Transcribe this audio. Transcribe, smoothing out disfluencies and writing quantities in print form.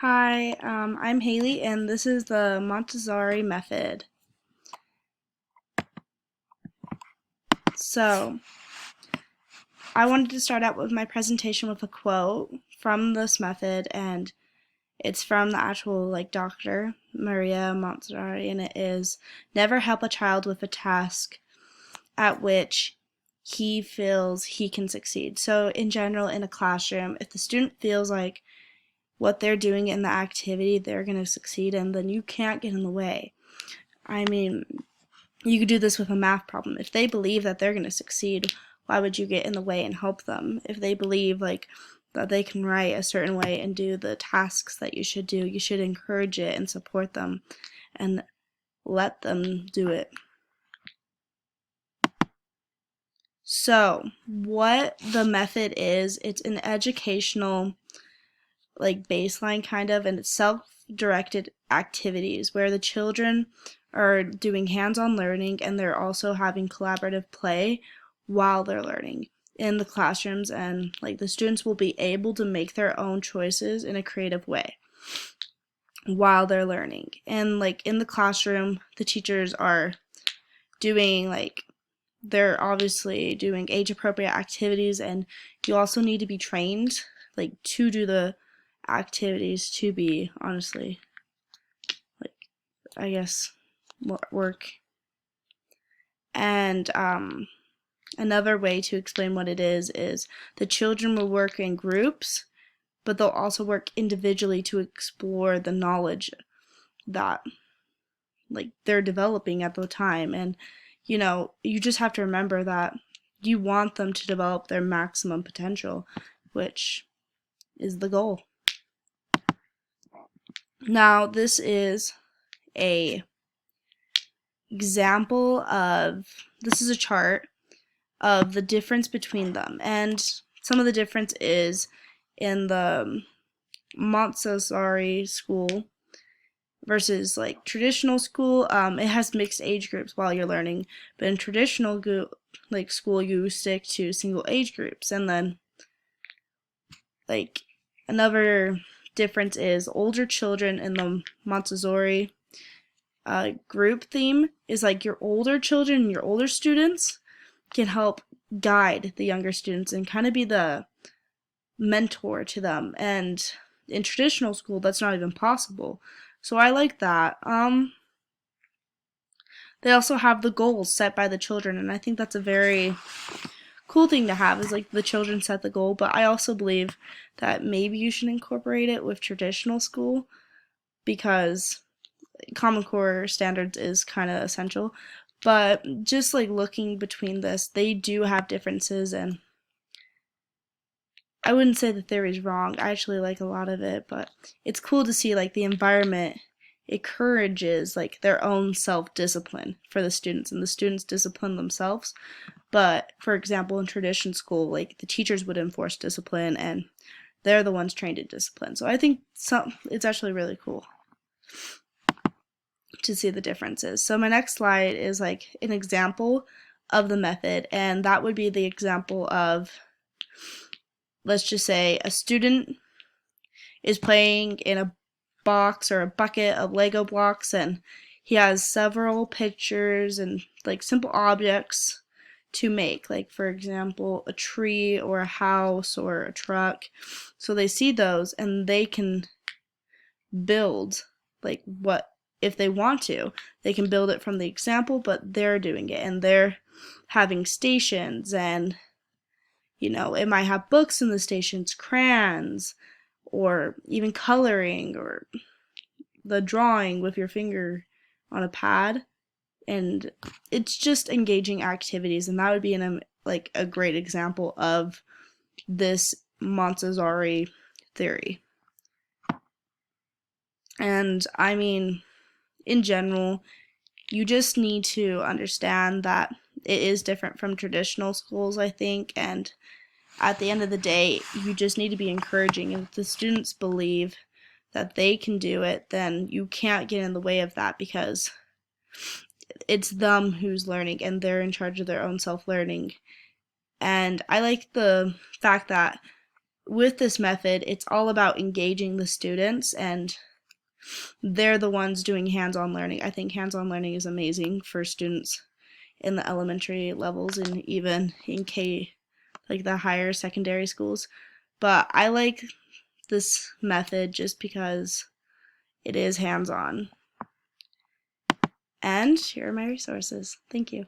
Hi, I'm Haley, and this is the Montessori method. So, I wanted to start out with my presentation with a quote from this method, and it's from the actual doctor Maria Montessori, and it is, "Never help a child with a task at which he feels he can succeed." So, in general, in a classroom, if the student feels like what they're doing in the activity they're going to succeed in, then you can't get in the way. I mean, you could do this with a math problem. If they believe that they're going to succeed, why would you get in the way and help them? If they believe that they can write a certain way and do the tasks that you should do, you should encourage it and support them and let them do it. So, what the method is, it's an educational baseline kind of, and it's self-directed activities where the children are doing hands-on learning and they're also having collaborative play while they're learning in the classrooms, and the students will be able to make their own choices in a creative way while they're learning. And in the classroom, the teachers are doing they're obviously doing age appropriate activities, and you also need to be trained to do the activities to be honestly I guess work. And another way to explain what it is the children will work in groups, but they'll also work individually to explore the knowledge that they're developing at the time. And you just have to remember that you want them to develop their maximum potential, which is the goal. Now, this is a example of, this is a chart of the difference between them, and some of the difference is in the Montessori school versus traditional school. It has mixed age groups while you're learning, but in traditional school you stick to single age groups. And then another difference is older children in the Montessori group theme is your older children and your older students can help guide the younger students and kind of be the mentor to them. And in traditional school, that's not even possible. So I like that. They also have the goals set by the children, and I think that's a very cool thing to have, is the children set the goal. But I also believe that maybe you should incorporate it with traditional school, because Common Core standards is kind of essential. But just looking between this, they do have differences, and I wouldn't say the theory is wrong. I actually like a lot of it, but it's cool to see the environment encourages their own self-discipline for the students, and the students discipline themselves. But for example, in tradition school, the teachers would enforce discipline, and they're the ones trained in discipline. So I think it's actually really cool to see the differences. So my next slide is an example of the method, and that would be the example of, let's just say a student is playing in a box or a bucket of Lego blocks, and he has several pictures and simple objects to make, for example a tree or a house or a truck. So they see those and they can build what, if they want to, they can build it from the example, but they're doing it, and they're having stations, and it might have books in the stations, crayons, or even coloring, or the drawing with your finger on a pad. And it's just engaging activities, and that would be a great example of this Montessori theory. And I mean, in general, you just need to understand that it is different from traditional schools, I think, and at the end of the day, you just need to be encouraging. And if the students believe that they can do it, then you can't get in the way of that, because it's them who's learning and they're in charge of their own self-learning. And I like the fact that with this method, it's all about engaging the students, and they're the ones doing hands-on learning. I think hands-on learning is amazing for students in the elementary levels and even in like the higher secondary schools. But I like this method just because it is hands-on. And here are my resources. Thank you.